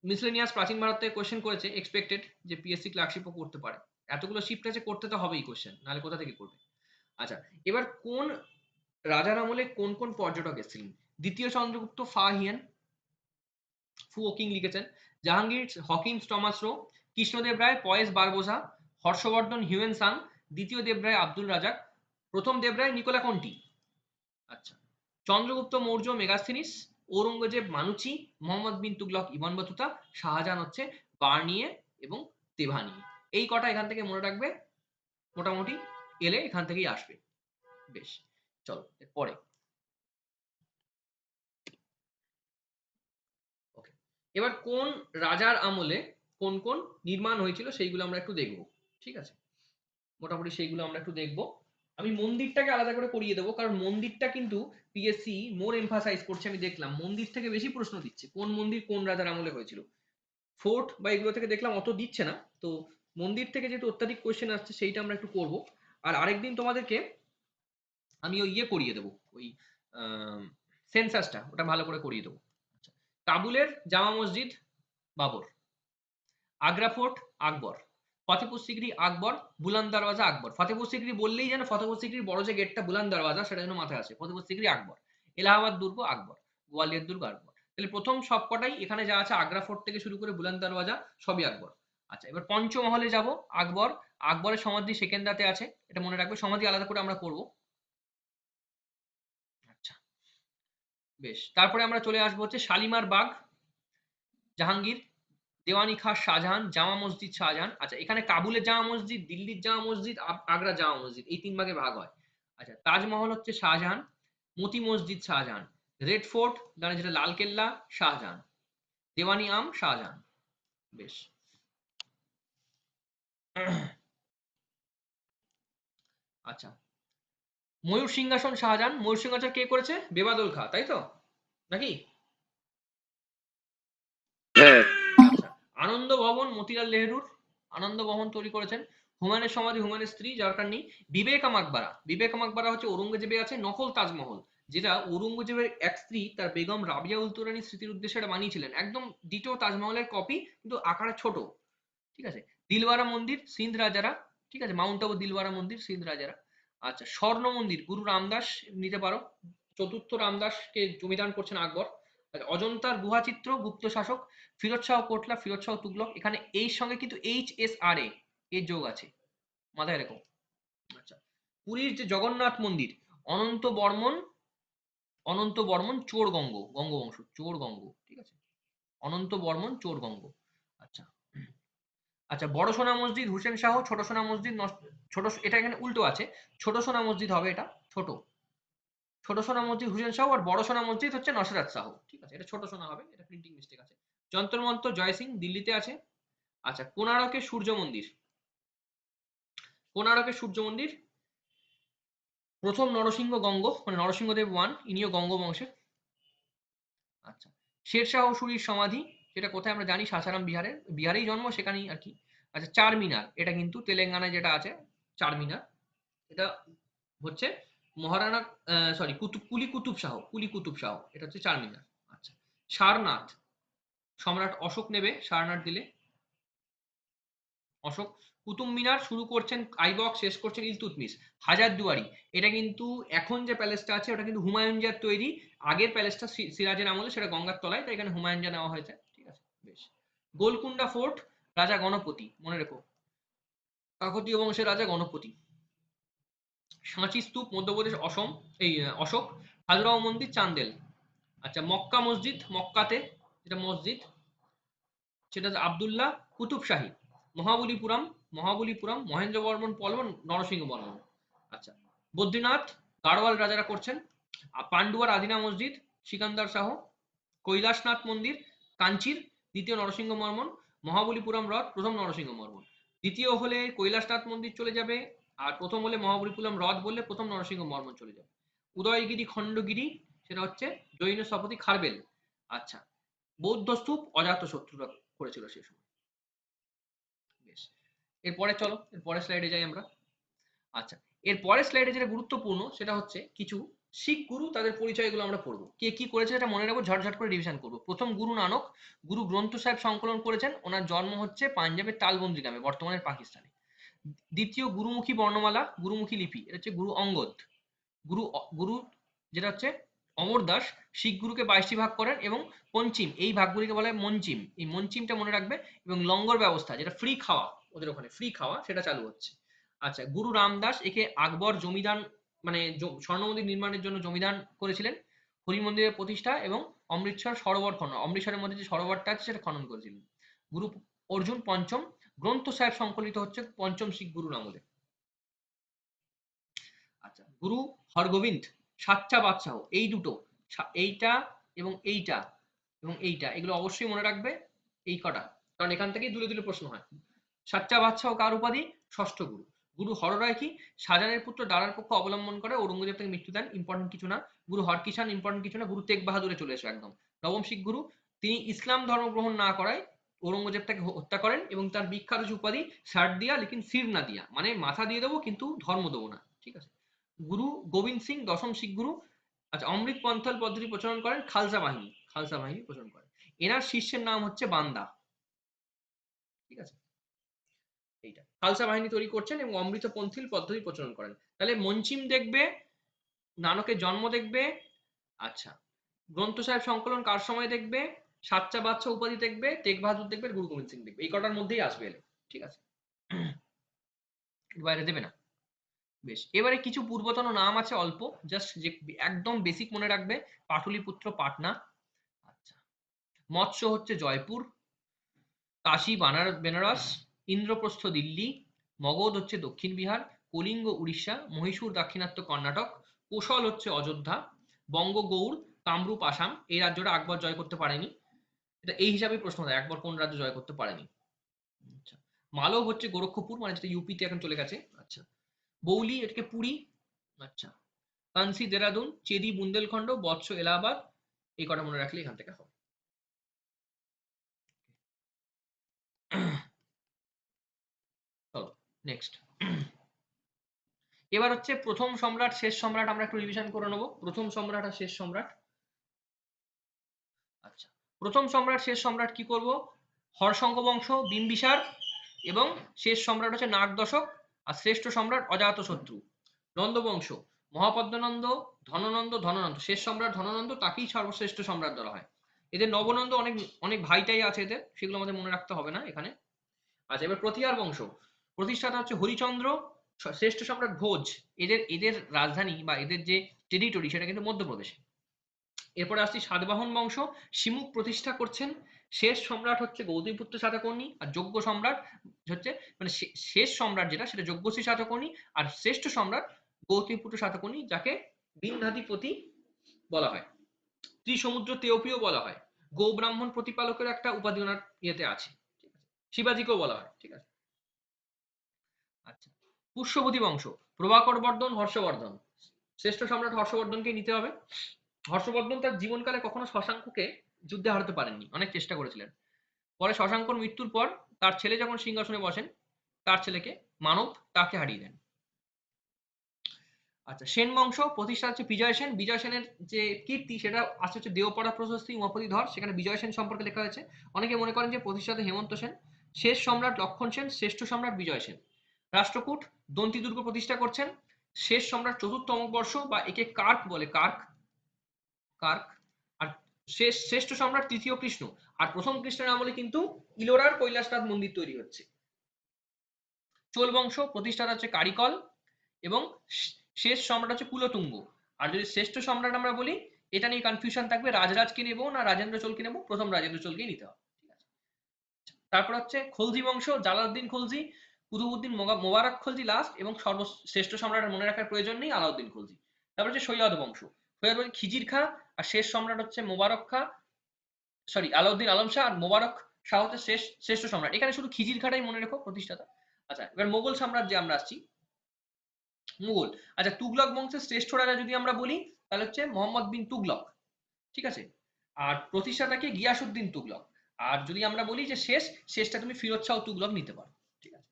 মিসলেনিয়াস প্রাচীন ভারত থেকে কোয়েশ্চেন করেছে, এক্সপেক্টেড যে পিএসসি ক্লার্কশিপও করতে পারে। এতগুলো শিফট আছে, করতে তো হবেই কোয়েশ্চেন, নাহলে কোথা থেকে করবে। আচ্ছা, এবার কোন রাজার আমলে কোন কোন পর্যটক এসেছিলেন? দ্বিতীয় চন্দ্রগুপ্ত ফাহিয়ান, ফু ওকিং লিখেছেন। Jahangir Hawkins Thomas Roe, Krishnadeva Raya Paes Barbosa, Harshavardhana Hiuen Tsang, দ্বিতীয় দেবরায় আব্দুল রাজাক, প্রথম দেবরায় নিকোলা কন্টি। আচ্ছা, Chandragupta Maurya Megasthenes, Aurangzeb Manucci, Mohammad bin Tughlaq Ibn Battuta, Shahjahan হচ্ছে বার্নিয়ে এবং তেভানি। এই কটা এখান থেকে মনে রাখবে, মোটামুটি এলে এখান থেকেই আসবে। বেশ, চলো পরে। ওকে, এবার কোন রাজার আমলে কোন কোন নির্মাণ হয়েছিল সেইগুলো আমরা একটু দেখব, ঠিক আছে। মোটামুটি সেইগুলো আমরা একটু দেখব। আমি মন্দিরটাকে আলাদা করে করিয়ে দেবো, কারণ মন্দিরটা কিন্তু পিএসসি মোর এমফাসাইজ করছে। আমি দেখলাম মন্দির থেকে বেশি প্রশ্ন দিচ্ছে, কোন মন্দির কোন রাজার আমলে হয়েছিল। ফোর্ট বা এগুলো থেকে দেখলাম অত দিচ্ছে না, তো মন্দির থেকে যেহেতু অত্যাধিক কোয়েশ্চেন আসছে, সেইটা আমরা একটু করব। আর আরেকদিন তোমাদেরকে আমি ওই ইয়ে করিয়ে দেবো, ওই সেন্সাসটা, ওটা ভালো করে করিয়ে দেবো। আচ্ছা, কাবুলের জামা মসজিদ বাবর, আগ্রা ফোর্ট আকবর, ফতেপুর সিকরি আকবর, বুলান দরওয়াজা আকবর। ফতেপুর সিকরি বললেই যেন ফতেপুর সিকরির বড় যে গেটটা বুলান দরওয়াজা, সেটা যেন মাথায় আসে। ফতেপুর সিকরি আকবর, এলাহাবাদ দুর্গ আকবর, গোয়ালিয়র দুর্গ আকবর। তাহলে প্রথম সবকটাই এখানে যা আছে, আগ্রা ফোর্ট থেকে শুরু করে বুলান দরওয়াজা সবই আকবর। আচ্ছা, এবার পঞ্চমহলে যাব। আকবর, আকবরের সমাধি সেকেন্দাতে আছে, এটা মনে রাখবে। সমাধি আলাদা করে আমরা করব। আচ্ছা, বেশ, তারপরে আমরা চলে আসবো হচ্ছে শালিমার বাগ, জাহাঙ্গীর, দেওয়ানি খাস শাহজাহান, জামা মসজিদ শাহজাহান। আচ্ছা, এখানে কাবুলের জামা মসজিদ, দিল্লির জামা মসজিদ, আগ্রা জামা মসজিদ, এই তিন ভাগে ভাগ হয়। আচ্ছা, তাজমহল হচ্ছে শাহজাহান, মতি মসজিদ শাহজাহান, রেড ফোর্ট মানে যেটা লাল কেল্লা শাহজাহান, দেওয়ানি আম শাহজাহান। বেশ, আচ্ছা, ময়ূর সিংহাসন শাহজাহান। ময়ূর সিংহাসন কে করেছে? বেবাদল খা, তাই তো নাকি? হ্যাঁ। আচ্ছা, আনন্দ ভবন মতিলাল নেহরুর, আনন্দ ভবন তৈরি করেছেন। হুমায়ুনের সমাধি হুমায়ুনের স্ত্রী, দরকার নেই। বিবেকা মাকবারা, বিবেকা মাকবারা হচ্ছে ঔরঙ্গজেবে আছে নকল তাজমহল, যেটা ঔরঙ্গজেবের এক স্ত্রী তার বেগম রাবিয়া উল তুরানির স্মৃতির উদ্দেশ্যে এটা বানিয়েছিলেন, একদম ডিটো তাজমহলের কপি কিন্তু আকারে ছোট। ঠিক আছে। দিলওয়ারা মন্দির সিন্ধ রাজারা, ঠিক আছে, মাউন্ট আবু দিলওয়ারা মন্দির সিন্ধ রাজারা। আচ্ছা, স্বর্ণ মন্দির গুরু রামদাস নিতে পারো, চতুর্থ রামদাসকে জমিদান করছেন আকবর। আচ্ছা, অজন্তার গুহাচিত্র গুপ্ত শাসক, ফিরোজ শাহ কোটলা, ফিরোজ শাহ তুগলক। এখানে এই সঙ্গে কিন্তু HSRA এর যোগ আছে, মাথায় রেখো। আচ্ছা, পুরীর যে জগন্নাথ মন্দির, অনন্ত বর্মন, অনন্ত বর্মন চোর গঙ্গ, গঙ্গবংশ চোর গঙ্গ, ঠিক আছে, অনন্ত বর্মন চোর গঙ্গ। আচ্ছা, আচ্ছা, বড় সোনা মসজিদ হুসেন শাহ, ছোট সোনা মসজিদ ছোট, এটা এখানে উল্টো আছে, ছোট সোনা মসজিদ হবে এটা, ছোট, ছোট সোনা মসজিদ হুসেন শাহ, আর বড় সোনা মসজিদ হচ্ছে নসরাত শাহ, ঠিক আছে, এটা ছোট সোনা হবে, এটা প্রিন্টিং মিস্টেক আছে। যন্তর মন্তর জয় সিং দিল্লিতে আছে। আচ্ছা, কোণারকের সূর্য মন্দির, কোণারকের সূর্য মন্দির প্রথম নরসিংহ গঙ্গ, মানে নরসিংহদেব ওয়ান, ইনিও গঙ্গ বংশের। আচ্ছা, শেরশাহ সুরির সমাধি, যেটা কোথায় আমরা জানি, সাসারাম বিহারে, বিহারেই জন্ম, সেখানেই আর কি। আচ্ছা, চার মিনার, এটা কিন্তু তেলেঙ্গানায় যেটা আছে চার মিনার, এটা হচ্ছে মহারানা, সরি, কুলি কুতুব শাহ, কুলি কুতুব শাহ, এটা হচ্ছে চার মিনার। আচ্ছা, সারনাথ, সম্রাট অশোক নেবে সারনাথ দিলে, অশোক। কুতুব মিনার শুরু করছেন আইবক, শেষ করছেন ইলতুৎমিশ। হাজারদুয়ারি, এটা কিন্তু এখন যে প্যালেসটা আছে ওটা কিন্তু হুমায়ুন জার তৈরি, আগের প্যালেসটা সিরাজের আমলে, সেটা গঙ্গার তলায়, তাই এখানে হুমায়ুন জা নেওয়া হয়েছে, ঠিক আছে, বেশ। গোলকুন্ডা ফোর্ট, রাজা গণপতি, মনে রেখো, কাকতীয় বংশের রাজা গণপতি। সাঁচি স্তূপ মধ্যপ্রদেশ অসম, এই অশোক। খাজুরাহো মন্দির চান্দেল। আচ্ছা, মক্কা মসজিদ, মক্কাতে যেটা মসজিদ, সেটা আবদুল্লাহ কুতুব শাহী। মহাবলীপুরম, মহাবলীপুরম মহেন্দ্র বর্মন পল্লব, নরসিংহ বর্মন। আচ্ছা, বদ্রীনাথ গাড়োয়াল রাজারা করছেন। পান্ডুয়ার আদিনা মসজিদ সিকান্দার শাহ। কৈলাসনাথ মন্দির কাঞ্চির, দ্বিতীয় নরসিংহ বর্মন। মহাবলীপুরম হ্রদ প্রথম নরসিংহ বর্মন। দ্বিতীয় হলে কৈলাসনাথ মন্দির চলে যাবে, আর প্রথম হলে মহাবলীপুরম হ্রদ বললে প্রথম নরসিংহ বর্মন চলে যাবে। উদয়গিরি খণ্ডগিরি, সেটা হচ্ছে জৈন স্থপতি খারবেল। আচ্ছা, বৌদ্ধ স্তূপ অজাত শত্রুরা করেছিল সে সময়, বেশ। এরপরে চলো, এর পরের স্লাইডে যাই আমরা। আচ্ছা, এর পরের স্লাইডে যেটা গুরুত্বপূর্ণ সেটা হচ্ছে কিছু শিখ গুরু, তাদের পরিচয়গুলো আমরা পড়বো, কে কি করেছে এটা মনে রাখবো, ঝটঝট করে রিভিশন করবো। প্রথম গুরু নানক, গুরু গ্রন্থ সাহেব সংকলন করেছেন, ওনার জন্ম হচ্ছে পাঞ্জাবের তালবন্দি গ্রামে, বর্তমানের পাকিস্তানে। দ্বিতীয় গুরুমুখী বর্ণমালা, গুরুমুখী লিপি, এটা হচ্ছে গুরু অঙ্গদ। গুরু যেটা হচ্ছে অমর দাস, শিখ গুরুকে 22টি ভাগ করেন, এবং পঞ্চিম, এই ভাগগুলিকে বলা হয় মঞ্চিম, এই মঞ্চিমটা মনে রাখবে। এবং লঙ্গর ব্যবস্থা, যেটা ফ্রি খাওয়া, ওদের ওখানে ফ্রি খাওয়া, সেটা চালু হচ্ছে। আচ্ছা, গুরু রামদাস, একে আকবর জমিদান, মানে স্বর্ণ মন্দির নির্মাণের জন্য জমিদান করেছিলেন, হরি মন্দিরের প্রতিষ্ঠা এবং অমৃতসর সরোবর খনন, অমৃতসরের মধ্যে যে সরোবরটা আছে সেটা খনন করেছিলেন। গুরু অর্জুন পঞ্চম, গ্রন্থ সাহেব সংকলিত হচ্ছে পঞ্চম শিখ গুরুর আমলে। আচ্ছা, গুরু হরগোবিন্দ, সাচ্চা বাদশাহ, এই দুটো, এইটা এবং এইটা এবং এইটা, এগুলো অবশ্যই মনে রাখবে, এই কটা, কারণ এখান থেকেই দূরে দূরে প্রশ্ন হয়। সাচ্চা বাদশাহ কার উপাধি? ষষ্ঠ গুরু। গুরু হররায় কি? শাহজাহানের পুত্র দারার পক্ষ অবলম্বন করে ঔরঙ্গজেব থেকে মৃত্যু দেন, ইম্পর্টেন্ট কিছু না। গুরু হরকিষান, ইম্পর্টেন্ট কিছু না। গুরু তেগ বাহাদুরে চলে এসো একদম। নবম শিখ গুরু, তিনি ইসলাম ধর্ম গ্রহণ না করায় ঔরঙ্গজেব তাকে হত্যা করেন, এবং তার বিখ্যাত যে উপাধি সার দিয়া লেকিন সির না দিয়া, মানে মাথা দিয়ে দেবো কিন্তু ধর্ম দেবো না, ঠিক আছে। গুরু গোবিন্দ সিং, দশম শিখ গুরু। আচ্ছা, অমৃত পন্থাল পদ্ধতি প্রচলন করেন, খালসা বাহিনী, খালসা বাহিনী প্রচলন করেন। এনার শিষ্যের নাম হচ্ছে বান্দা, ঠিক আছে, এইটা খালসা বাহিনী তৈরি করছেন এবং অমৃতপন্থী পদ্ধতি প্রচলন করেন। তাহলে মঞ্চিম দেখবে, নানকের জন্ম দেখবে, আচ্ছা, গ্রন্থ সাহেব সংকলন কার সময় দেখবে, সাচ্চা বাদশাহ উপাধি দেখবে, তেগ বাহাদুর দেখবে, গুরু গোবিন্দ সিং দেখবে, এই কটার মধ্যেই আসবে এলে, ঠিক আছে, বাইরে দেবে না। বেশ, এবারে কিছু পূর্বতন নাম আছে অল্প, জাস্ট যে একদম বেসিক মনে রাখবে। পাটলিপুত্র পাটনা, আচ্ছা, মৎস্য হচ্ছে জয়পুর, কাশী বেনারস, ইন্দ্রপ্রস্থ দিল্লি, মগধ হচ্ছে দক্ষিণ বিহার, কলিঙ্গ উড়িষ্যা, মহীশূর দাক্ষিণাত্য কর্ণাটক, কোশল হচ্ছে অযোধ্যা, বঙ্গ গৌড়, কামরূপ আসাম। এই রাজ্যটা আকবর জয় করতে পারেনি, এটা এই হিসাবে প্রশ্ন দেয়, আকবর কোন রাজ্য জয় করতে পারেনি। আচ্ছা, মালব হচ্ছে গোরক্ষপুর, মানে যেটা ইউপিতে এখন চলে গেছে। আচ্ছা, বৌলি এটাকে পুরী। আচ্ছা, কানসি দেরাদুন, চেদি বুন্দেলখণ্ড, বৎস এলাহাবাদ। এই কটা মনে রাখলে এখান থেকে হবে। চলো, নেক্সট, এবার হচ্ছে প্রথম সম্রাট শেষ সম্রাট, আমরা একটু রিভিশন করে নেবো প্রথম সম্রাট আর শেষ সম্রাট। আচ্ছা, প্রথম সম্রাট শেষ সম্রাট কি করব, হর্ষঙ্গ বংশ, বিম্বিসার, এবং শেষ সম্রাট হচ্ছে নাগ দশক, আর শ্রেষ্ঠ সম্রাট অজাতশত্রু। নন্দ বংশ, মহাপদ্মনন্দ, ধননন্দ, ধননন্দ, শেষ সম্রাট ধননন্দ, তাকেই সর্বশ্রেষ্ঠ সম্রাট ধরা হয়। এদের নবনন্দ অনেক অনেক ভাইটাই আছে এদের, সেগুলো আমাদের মনে রাখতে হবে না এখানে। আচ্ছা, এবার প্রতিহার বংশ, প্রতিষ্ঠাতা হচ্ছে হরিচন্দ্র, শ্রেষ্ঠ সম্রাট ভোজ। এদের এদের রাজধানী বা এদের যে টেরিটরি সেটা কিন্তু মধ্যপ্রদেশে। এরপরে আসছি সাতবাহন বংশ, শিমুক প্রতিষ্ঠা করছেন, শেষ সম্রাট হচ্ছে গৌতমীপুত্র সাতকর্ণী, আর যোগ্য সম্রাট হচ্ছে মানে শেষ সম্রাট যেটা সেটা যজ্ঞশ্রী সাতকর্ণী, আর শ্রেষ্ঠ সম্রাট গৌতমীপুত্র সাতকর্ণী, যাকে বিন্ধ্যাধিপতি বলা হয়, ত্রিসমুদ্র তেওপিও বলা হয়, গৌ ব্রাহ্মণ প্রতিপালকের একটা উপাধি ওনার ইয়েতে আছে, ঠিক আছে, শিবাজিকেও বলা হয়, ঠিক আছে। আচ্ছা, পুষ্যবতী বংশ, প্রভাকর বর্ধন, হর্ষবর্ধন, শ্রেষ্ঠ সম্রাট হর্ষবর্ধনকে নিতে হবে। হর্ষবর্ধন তার জীবনকালে কখনো শশাঙ্ককে যুদ্ধে হারাতে পারেননি, অনেক চেষ্টা করেছিলেন। পরে শশাঙ্কর মৃত্যুর পর তার ছেলে যখন সিংহাসনে বসেন, তার ছেলেকে মানব তাকে হারিয়ে দেন। আচ্ছা, সেন বংশ, প্রতিষ্ঠা হচ্ছে বিজয় সেন। বিজয় সেনের যে কীর্তি সেটা আসছে হচ্ছে দেওপাড়া প্রশস্তি উমাপতি ধর, সেখানে বিজয় সেন সম্পর্কে লেখা হয়েছে। অনেকে মনে করেন যে প্রতিষ্ঠাতা হেমন্ত সেন, শেষ সম্রাট লক্ষণ সেন, শ্রেষ্ঠ সম্রাট বিজয় সেন। রাষ্ট্রকূট দন্তি দুর্গ প্রতিষ্ঠা করছেন, শেষ সম্রাট চতুর্থ বর্ষ, বা একে কার্ক বলে, কার্ক, কার্ক। আর শ্রেষ্ঠ সম্রাট তৃতীয় কৃষ্ণ। আর প্রথম কৃষ্ণের আমলে কিন্তু ইলোরার কৈলাসনাথ মন্দির তৈরি হচ্ছে। চোল বংশ, প্রতিষ্ঠাতা হচ্ছে কারিকল, এবং শেষ সম্রাট হচ্ছে কুলোতুঙ্গ। আর যদি শ্রেষ্ঠ সম্রাট আমরা বলি, এটা নিয়ে কনফিউশন থাকবে, রাজরাজকে নেবো না রাজেন্দ্র চোলকে নেবো, প্রথম রাজেন্দ্র চোলকেই নিতে হবে, ঠিক আছে। তারপর হচ্ছে খলজি বংশ, জালাউদ্দিন খলজি, কুতুবউদ্দিন মোবারক খলজি লাস্ট, এবং সর্বশ্রেষ্ঠ সম্রাট মনে রাখার প্রয়োজন নেই, আলাউদ্দিন খলজি। তারপর হচ্ছে সৈয়দ বংশ, সৈয়দ বংশ খিজির খা, আর শেষ সম্রাট হচ্ছে মোবারক খা, সরি আলাউদ্দিন আলম শাহ, আর মোবারক শাহ হচ্ছে শ্রেষ্ঠ সম্রাট। এখানে শুধু খিজির খাটাই মনে রেখো প্রতিষ্ঠাতা। আচ্ছা, এবার মোগল সাম্রাজ্যে আমরা আসছি। মুঘল, আচ্ছা, তুগলক বংশের শ্রেষ্ঠ রাজা যদি আমরা বলি তাহলে হচ্ছে মোহাম্মদ বিন তুগলক, ঠিক আছে। আর প্রতিষ্ঠাতাকে গিয়াসউদ্দিন তুগলক। আর যদি আমরা বলি যে শেষটা তুমি ফিরোজ শাহ তুগলক নিতে পারো, ঠিক আছে।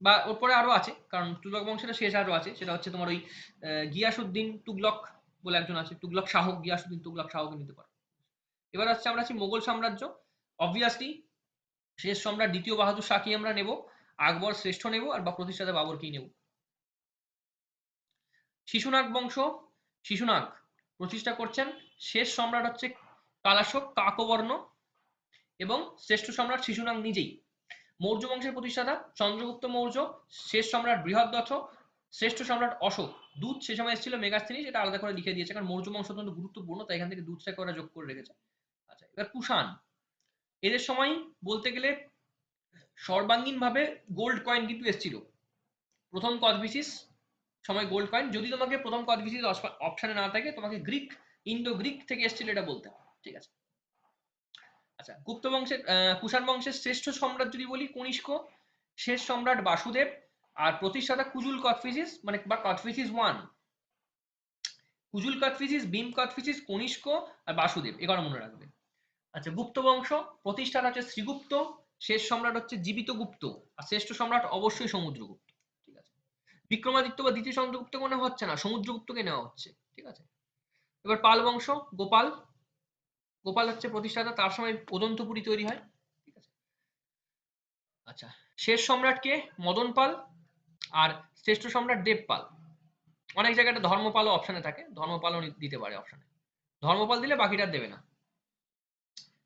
বা ওর পরে আরো আছে, কারণ তুগলক বংশের শেষ আরো আছে, সেটা হচ্ছে তোমার ওই গিয়াসউদ্দিন তুগলক বলে একজন আছে, তুগলক শাহ, গিয়াসউদ্দিন তুগলক শাহকে নিতে পারো। এবার হচ্ছে আমরা আছি মোগল সাম্রাজ্য। অবভিয়াসলি শেষ সম্রাট দ্বিতীয় বাহাদুর শাহকে আমরা নেব, আকবর শ্রেষ্ঠ নেব, আর বা প্রতিষ্ঠাতা বাবরকেই নেব। শিশুনাগ বংশ, শিশুনাগ প্রতিষ্ঠা করছেন, শেষ সম্রাট হচ্ছে কালাশোক কাকবর্ণ, এবং শ্রেষ্ঠ সম্রাট শিশুনাগ নিজেই। মৌর্য বংশের প্রতিষ্ঠাতা চন্দ্রগুপ্ত মৌর্য, শেষ সম্রাট বৃহদ্রথ, শ্রেষ্ঠ সম্রাট অশোক। দুধ সে সময় এসেছিল মেগাস্তিনি, সেটা আলাদা করে লিখে দিয়েছে, কারণ মৌর্য বংশ অত্যন্ত গুরুত্বপূর্ণ, তাই এখান থেকে দুধটাকে ওরা যোগ করে রেখেছে। আচ্ছা, এবার কুষাণ, এদের সময় বলতে গেলে সর্বাঙ্গীন ভাবে গোল্ড কয়েন কিন্তু এসেছিল। প্রথম কদভিসিস সময় গোল্ড কয়েন, যদি তোমাকে প্রথম কদভিসিস অপশনে না থাকে, তোমাকে গ্রিক, ইন্দো গ্রিক থেকে এসেছিল এটা বলতে হবে, ঠিক আছে। আচ্ছা, গুপ্ত বংশের কুষাণ বংশের শ্রেষ্ঠ সম্রাট যদি বলি কনিষ্ক, শেষ সম্রাট বাসুদেব, আর প্রতিষ্ঠাতা কুজুল কদফিসিস, মানে বা কদফিসিস ওয়ান। কুজুল কদফিসিস, ভীম কদফিসিস, কনিষ্ক, আর বাসুদেব, এগারো মনে রাখবে। আচ্ছা, গুপ্ত বংশ, প্রতিষ্ঠাতা হচ্ছে শ্রীগুপ্ত, শেষ সম্রাট হচ্ছে জীবিত গুপ্ত, আর শ্রেষ্ঠ সম্রাট অবশ্যই সমুদ্রগুপ্ত, ঠিক আছে। বিক্রমাদিত্য বা দ্বিতীয় চন্দ্রগুপ্ত মনে হচ্ছে না, সমুদ্রগুপ্তকে নেওয়া হচ্ছে, ঠিক আছে। এবার পাল বংশ, গোপাল, গোপাল হচ্ছে প্রতিষ্ঠাতা, তার সময় অদন্তপুরী তৈরি হয়, ঠিক আছে। আচ্ছা, শেষ সম্রাটকে মদন পাল, আর শ্রেষ্ঠ সম্রাট দেবপাল। অনেক জায়গায় একটা ধর্মপালও অপশনে থাকে, ধর্মপালও দিতে পারে অপশনে, ধর্মপাল দিলে বাকিটা দেবে না।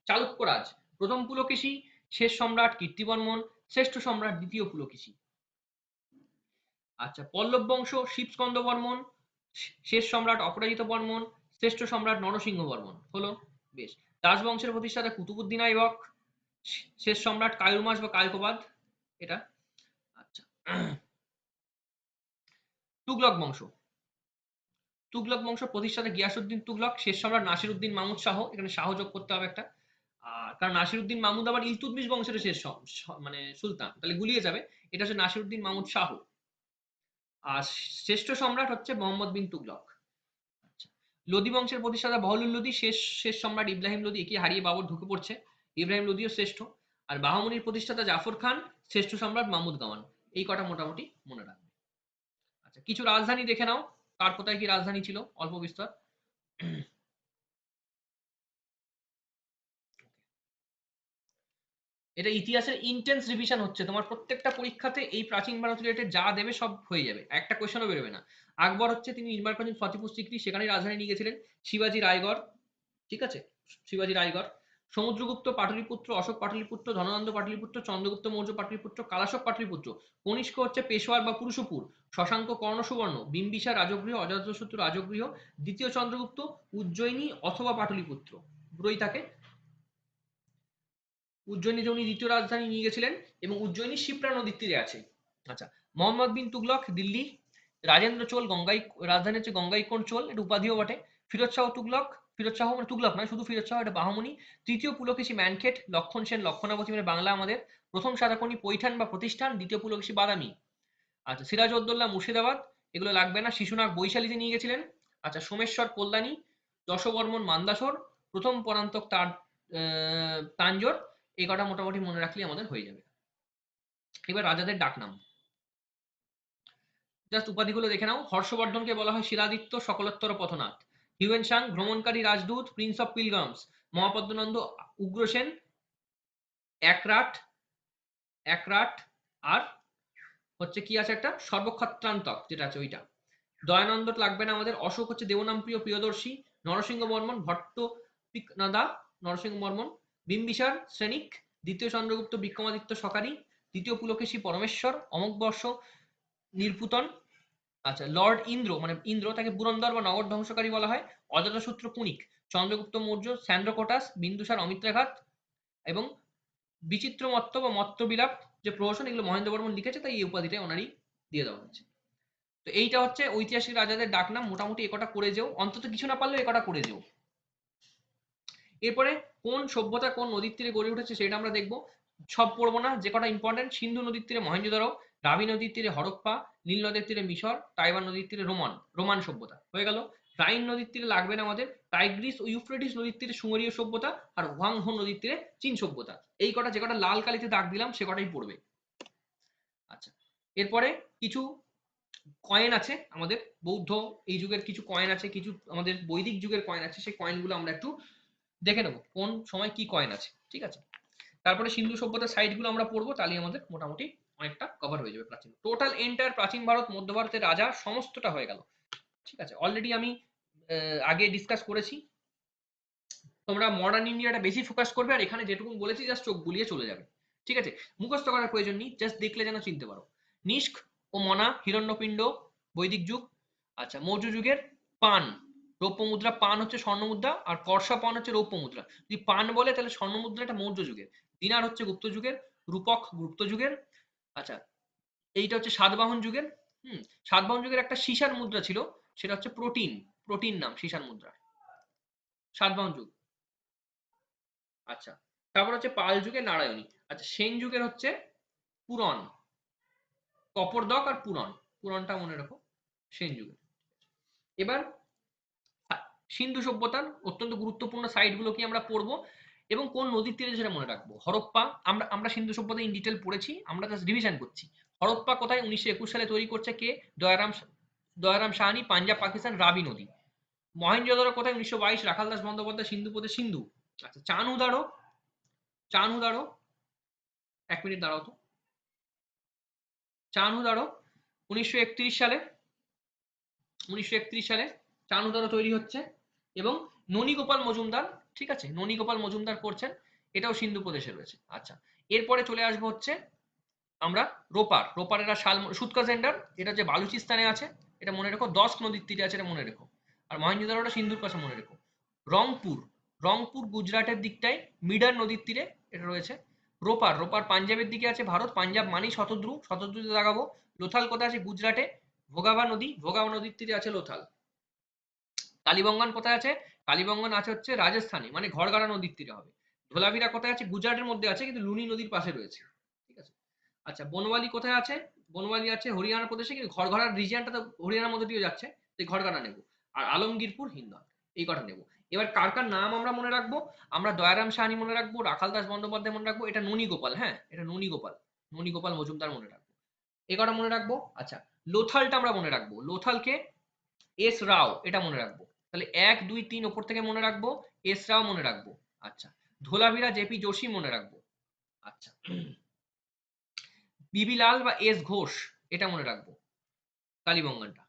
চালুক্যরাজ, প্রথম পুলকেশী, শেষ সম্রাট কীর্তিবর্মন, শ্রেষ্ঠ সম্রাট দ্বিতীয় পুলকেশী। আচ্ছা, পল্লব বংশ, শিবস্কন্দ বর্মন, শেষ সম্রাট অপরাজিত বর্মন, শ্রেষ্ঠ সম্রাট নরসিংহ বর্মন। হলো, বেশ। দাস বংশের প্রতিষ্ঠাতা কুতুবুদ্দিন আইবক, শেষ সম্রাট কায়ুরমাস বা কায়কোবাদ, এটা। আচ্ছা, তুগলক বংশ, তুগলক বংশ প্রতিষ্ঠাতা গিয়াসউদ্দিন তুগলক, শেষ সম্রাট নাসিরউদ্দিন মাহমুদ শাহ, এখানে শাহ যোগ করতে হবে একটা, কারণ নাসিরউদ্দিন মাহমুদ আবার ইলতুৎমিশ বংশের শেষ মানে সুলতান, তাহলে গুলিয়ে যাবে। এটা হচ্ছে নাসিরউদ্দিন মাহমুদ শাহ। আর শ্রেষ্ঠ সম্রাট হচ্ছে মোহাম্মদ বিন তুগলক। আচ্ছা, লোদি বংশের প্রতিষ্ঠাতা বহলুল লোদি, শেষ শেষ সম্রাট ইব্রাহিম লোদি, একে হারিয়ে বাবর ঢুকে পড়ছে, ইব্রাহিম লোদিও শ্রেষ্ঠ। আর বাহমনির প্রতিষ্ঠাতা জাফর খান, শ্রেষ্ঠ সম্রাট মাহমুদ গাওয়ান। এই কটা মোটামুটি মনে রাখবে। আচ্ছা, কিছু রাজধানী দেখে নাও, কার কোথায় কি রাজধানী ছিল অল্প বিস্তর। এটা ইতিহাসের ইন্টেন্স রিভিশন হচ্ছে, তোমার প্রত্যেকটা পরীক্ষাতে এই প্রাচীন ভারত রিলেটেড যা দেবে সব হয়ে যাবে, একটা কোয়েশনও বেরোবে না। আকবর হচ্ছে তিনি নির্মাণ করেন ফতেপুর সিক্রি, সেখানে রাজধানী নিয়ে গেছিলেন। শিবাজি রায়গড়, ঠিক আছে, শিবাজি রায়গড়। সমুদ্রগুপ্ত পাটলিপুত্র, অশোক পাটলিপুত্র, ধননন্দ পাটলিপুত্র, চন্দ্রগুপ্ত মৌর্য পাটলিপুত্র, কালাশক পাটলিপুত্র। কনিষ্ক হচ্ছে পেশোয়ার বা পুরুষপুর, শশাঙ্ক কর্ণ সুবর্ণ, বিম্বিসার রাজগৃহ, অজাতশত্রু রাজগৃহ, দ্বিতীয় চন্দ্রগুপ্ত উজ্জয়িনী অথবা পাটলিপুত্র, দুটোই থাকে। উজ্জয়িনী যে উনি দ্বিতীয় রাজধানী নিয়ে গেছিলেন, এবং উজ্জয়িনী শিপ্রা নদীর তীরে আছে। আচ্ছা, মোহাম্মদ বিন তুগলক দিল্লি, রাজেন্দ্র চোল গঙ্গাই, রাজধানী হচ্ছে গঙ্গাইকোন্ড চোল, এটা উপাধিও বটে। ফিরোজ শাহ তুগলক, ফিরোজ শাহ মানে তুগলক নয়, শুধু ফিরোজ শাহ, এটা বাহমনি। তৃতীয় পুলকেশী ম্যানখেট, লক্ষণ সেন লক্ষণাবতী মানে বাংলা আমাদের। প্রথম সাদাকর্ণী পৈঠান বা প্রতিষ্ঠান, দ্বিতীয় পুলকেশী বাদামি। আচ্ছা, সিরাজউদ্দৌলা মুর্শিদাবাদ, এগুলো লাগবে না। শিশুনাগ বৈশালীতে নিয়ে গেছিলেন। আচ্ছা, সোমেশ্বর কল্যাণী, যশবর্মন মান্দাসর, প্রথম পরান্তক তার তাঞ্জোর। এই কটা মোটামুটি মনে রাখলে আমাদের হয়ে যাবে। এবার রাজাদের ডাকনাম, জাস্ট উপাধিগুলো দেখে নাও। হর্ষবর্ধনকে বলা হয় শিলাদিত্য, সকলোত্তর পথনাথ। হিউয়েন সাং ভ্রমণকারী রাজদূত, প্রিন্স অফ পিলগ্রামস। মহাপদ্মনন্দ উগ্রসেন একরাট, একরাট। আর হচ্ছে কি আছে একটা সর্বক্ষত্রান্তক, যেটা আছে ওইটা। দয়ানন্দ লাগবে না আমাদের। অশোক হচ্ছে দেবনাম প্রিয় প্রিয়দর্শী। নরসিংহ বর্মন ভট্ট পিকনাদা, নরসিংহ বর্মন। বিম্বিসার শ্রেণিক, দ্বিতীয় চন্দ্রগুপ্ত বিক্রমাদিত্য সকারী, দ্বিতীয় পুলকেশী পরমেশ্বর, অমোঘবর্ষ নির্পুতন। আচ্ছা, লর্ড ইন্দ্র মানে ইন্দ্র, তাকে পুরন্দর বা নগর ধ্বংসকারী বলা হয়। অজাতশত্রু পুনিক, চন্দ্রগুপ্ত মৌর্য স্যান্দ্রকোটাস, বিন্দুসার অমিত্রাঘাত, এবং বিচিত্র মত্ত বা মত্তবিলাপ যে প্রহসন, এগুলো মহেন্দ্র বর্মন লিখেছে, তাই এই উপাধিটা ওনারই দিয়ে দেওয়া হয়েছে। তো এইটা হচ্ছে ঐতিহাসিক রাজাদের ডাকনাম, মোটামুটি একটা করে যেও, অন্তত কিছু না পারলেও একটা করে যেও। এরপরে কোন সভ্যতা কোন নদীর তীরে গড়ে উঠেছে সেটা আমরা দেখব। সব পড়বো না, যে কটা ইম্পর্টেন্ট। সিন্ধু নদীর তীরে মহেঞ্জোদারো, রাবি নদীর তীরে হরপ্পা, নীল নদীর তীরে মিশর, তাইওয়ান নদীর তীরে রোমান সভ্যতা হয়ে গেল। রাইন নদীর তীরে লাগবে না আমাদের। টাইগ্রিস ও ইউফ্রেটিস নদীর তীরে সুমেরীয় সভ্যতা, আর হোয়াংহো নদীর তীরে চীন সভ্যতা। এই কটা, যে কটা লাল কালিতে দাগ দিলাম সে কটাই পড়বে। আচ্ছা, এরপরে কিছু কয়েন আছে আমাদের, বৌদ্ধ এই যুগের কিছু কয়েন আছে, কিছু আমাদের বৈদিক যুগের কয়েন আছে, সেই কয়েনগুলো আমরা একটু দেখে নেবো কোন সময় কি কয়েন আছে, ঠিক আছে। তারপরে সিন্ধু সভ্যতার সাইটগুলো আমরা পড়বো, তাহলে আমাদের মোটামুটি অনেকটা কভার হয়ে যাবে প্রাচীন, টোটাল এন্টায়ার প্রাচীন ভারত, মধ্য ভারতের রাজা সমস্তটা হয়ে গেল, ঠিক আছে। অলরেডি আমি আগে ডিসকাস করেছি। তোমরা মডার্ন ইন্ডিয়াটা বেশি ফোকাস করবে, আর এখানে যেটুকু বলেছি জাস্ট চোখ বুলিয়ে চলে যাবে, ঠিক আছে। মুখস্থ করার প্রয়োজন নেই, জাস্ট দেখলে যেন চিনতে পারো। নিষ্ক ও মনা হিরণ্যপিণ্ড বৈদিক যুগ। আচ্ছা, মৌর্য যুগের পান, রৌপ্য মুদ্রা। পান হচ্ছে স্বর্ণ মুদ্রা, আর কর্ষা পান হচ্ছে রৌপ্য মুদ্রা। যদি পান বলে তাহলে স্বর্ণ মুদ্রাটা মৌর্য যুগের। দিনার হচ্ছে গুপ্ত যুগের, রূপক গুপ্ত যুগের। আচ্ছা, এইটা হচ্ছে সাতবাহন যুগের। সাতবাহন যুগের একটা সীসার মুদ্রা ছিল, সেটা হচ্ছে প্রোটিন, প্রোটিন নাম সীসার মুদ্রা, সাতবাহন যুগ। আচ্ছা, তারপর হচ্ছে পাল যুগের নারায়ণী। আচ্ছা, সেন যুগের হচ্ছে পুরন, কপরদক আর পুরন, পুরনটা মনে রাখো সেন যুগের। এবার সিন্ধু সভ্যতার অত্যন্ত গুরুত্বপূর্ণ সাইটগুলো কি আমরা পড়বো, এবং কোন নদীর তীরে সেটা মনে রাখবো। হরপ্পা, আমরা সিন্ধু সভ্যতা ইন ডিটেল পড়েছি, আমরা জাস্ট রিভিশন করছি। হরপ্পা কোথায় 1921 সালে তৈরি করছে কে? দয়ারাম সাহানি, পাঞ্জাব পাকিস্তান, রাবি নদী। মহেঞ্জোদারো কোথায়? 1922 রাখাল দাস বন্দ্যোপাধ্যায়, সিন্ধু পথে সিন্ধু। আচ্ছা, চানহুদারো, চানহুদারো, এক মিনিট দাঁড়াও তো। চানহুদারো 1931 সালে, 1931 সালে চানহুদারো তৈরি হচ্ছে, এবং ননীগোপাল মজুমদার, ঠিক আছে, ননীগোপাল মজুমদার করছেন, এটাও সিন্ধু প্রদেশে রয়েছে। আচ্ছা, এরপরে চলে আসবো হচ্ছে আমরা রোপার, রোপারের শাল সুতকা জেন্ডার, এটা হচ্ছে বালুচিস্তানে আছে, এটা মনে রেখো। 10 নদীর তীরে আছে, এটা মনে রেখো। আর মহেঞ্জোদারোটা সিন্ধুর পাশে, মনে রেখো। রংপুর, রংপুর গুজরাটের দিকটায় মিডার নদীর তীরে এটা রয়েছে। রোপার, রোপার পাঞ্জাবের দিকে আছে ভারত, পাঞ্জাব মানেই শতদ্রু, শতদ্রুতে দাগাবো। লোথাল কোথায় আছে? গুজরাটে, ভোগাভা নদী, ভোগাভা নদীর তীরে আছে লোথাল। কালীবঙ্গান কোথায় আছে? কালীবঙ্গান আছে হচ্ছে রাজস্থানে, মানে ঘরগাড়া নদীর তীরে হবে। ধোলাভিরা কোথায় আছে? গুজরাটের মধ্যে আছে, কিন্তু লুনি নদীর পাশে রয়েছে, ঠিক আছে। আচ্ছা, বনওয়ালি কোথায় আছে? বনওয়ালি আছে হরিয়ানা প্রদেশে, কিন্তু ঘরঘরার রিজিয়নটা তো হরিয়ানার মধ্যে দিয়ে যাচ্ছে, তাই ঘরগাড়া নেব। আর আলমগীরপুর হিন্দন, এই কটা নেব। এবার কার কার নাম আমরা মনে রাখবো? আমরা দয়ারাম সাহানি মনে রাখবো, রাখাল দাস বন্দ্যোপাধ্যায় মনে রাখবো, এটা ননী গোপাল, হ্যাঁ এটা ননী গোপাল মজুমদার মনে রাখবো। এ কটা মনে রাখবো। আচ্ছা, লোথালটা আমরা মনে রাখবো, লোথালকে এস রাও, এটা মনে রাখবো। তাহলে 1 2 3 ওপর থেকে মনে রাখবো, এস রাও মনে রাখবো। আচ্ছা, ধোলাভিরা জেপি যোশী মনে রাখবো। আচ্ছা, বিবি লাল বা এস ঘোষ এটা মনে রাখবো, কালীবঙ্গানটা।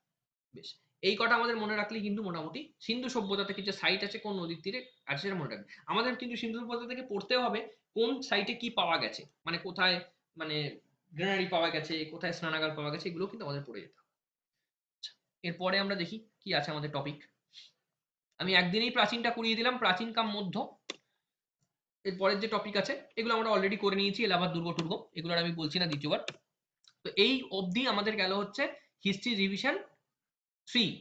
বেশ, এই কটা আমাদের মনে রাখলে কিন্তু মোটামুটি সিন্ধু সভ্যতা থেকে যে সাইট আছে কোন নদীর তীরে আছে সেটা মনে রাখবে। আমাদের কিন্তু সিন্ধু সভ্যতা থেকে পড়তেও হবে কোন সাইটে কি পাওয়া গেছে, মানে কোথায় মানে গ্রেনারি পাওয়া গেছে, কোথায় স্নানাগার পাওয়া গেছে, এগুলো কিন্তু আমাদের পড়ে যেতে হবে। আচ্ছা, এরপরে আমরা দেখি কি আছে আমাদের টপিক। আমি একদিনেই প্রাচীনটা করিয়ে দিলাম, প্রাচীন কাম মধ্য। এরপরের যে টপিক আছে এগুলো আমরা অলরেডি করে নিয়েছি, এলাহাবাদ দুর্গ টুর্গ, এগুলো আর আমি বলছি না দ্বিতীয়বার। তো এই অবধি আমাদের গেল হচ্ছে হিস্ট্রি রিভিশন 3।